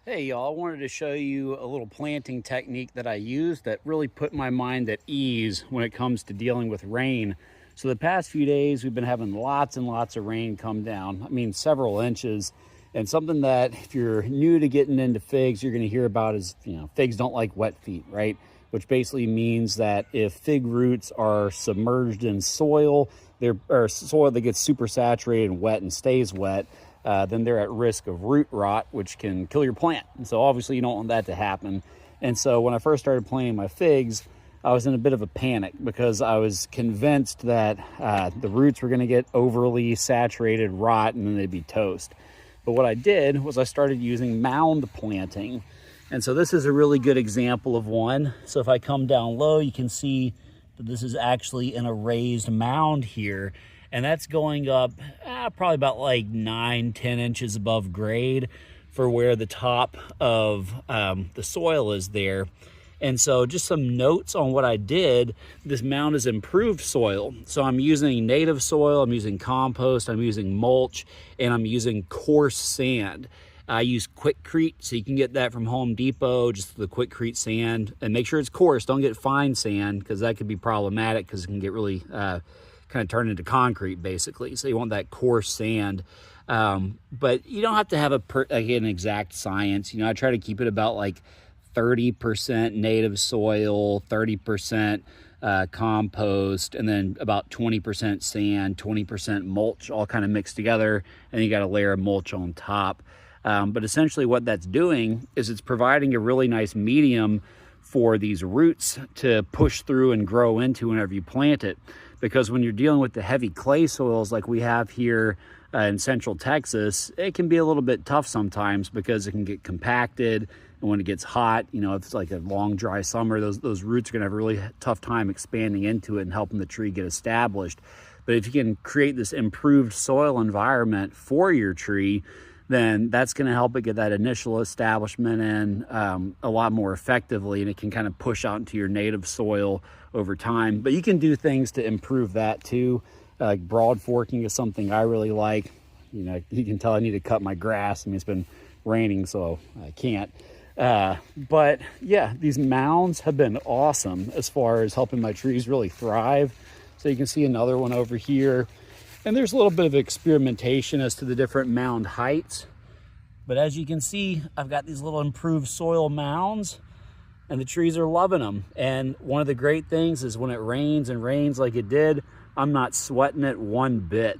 Hey y'all, I wanted to show you a little planting technique that I use that really put my mind at ease when it comes to dealing with rain. So the past few days we've been having lots and lots of rain come down. I mean several inches. And something that if you're new to getting into figs, you're going to hear about is, figs don't like wet feet, right? Which basically means that if fig roots are submerged in soil, or soil that gets super saturated and wet and stays wet, then they're at risk of root rot, which can kill your plant. And so obviously you don't want that to happen. And so when I first started planting my figs, I was in a bit of a panic because I was convinced that the roots were going to get overly saturated, rot, and then they'd be toast. But what I did was I started using mound planting. And so this is a really good example of one. So if I come down low, you can see that this is actually in a raised mound here. And that's going up probably about like 9-10 inches above grade for where the top of the soil is there. And so just some notes on what I did. This mound is improved soil. So I'm using native soil, I'm using compost, I'm using mulch, and I'm using coarse sand. I use Quikrete, so you can get that from Home Depot, just the Quikrete sand. And make sure it's coarse, don't get fine sand, because that could be problematic because it can get really kind of turn into concrete basically. So you want that coarse sand. But you don't have to have an exact science. I try to keep it about like 30% native soil, 30% compost, and then about 20% sand, 20% mulch, all kind of mixed together. And you got a layer of mulch on top. But essentially what that's doing is it's providing a really nice medium for these roots to push through and grow into whenever you plant it. Because when you're dealing with the heavy clay soils like we have here in Central Texas, it can be a little bit tough sometimes because it can get compacted. And when it gets hot, if it's like a long dry summer, those roots are gonna have a really tough time expanding into it and helping the tree get established. But if you can create this improved soil environment for your tree, then that's going to help it get that initial establishment in a lot more effectively, and it can kind of push out into your native soil over time. But you can do things to improve that too. Broad forking is something I really like. You can tell I need to cut my grass. I mean, it's been raining, so I can't. But yeah, these mounds have been awesome as far as helping my trees really thrive. So you can see another one over here. And there's a little bit of experimentation as to the different mound heights. But as you can see, I've got these little improved soil mounds and the trees are loving them. And one of the great things is when it rains and rains like it did, I'm not sweating it one bit.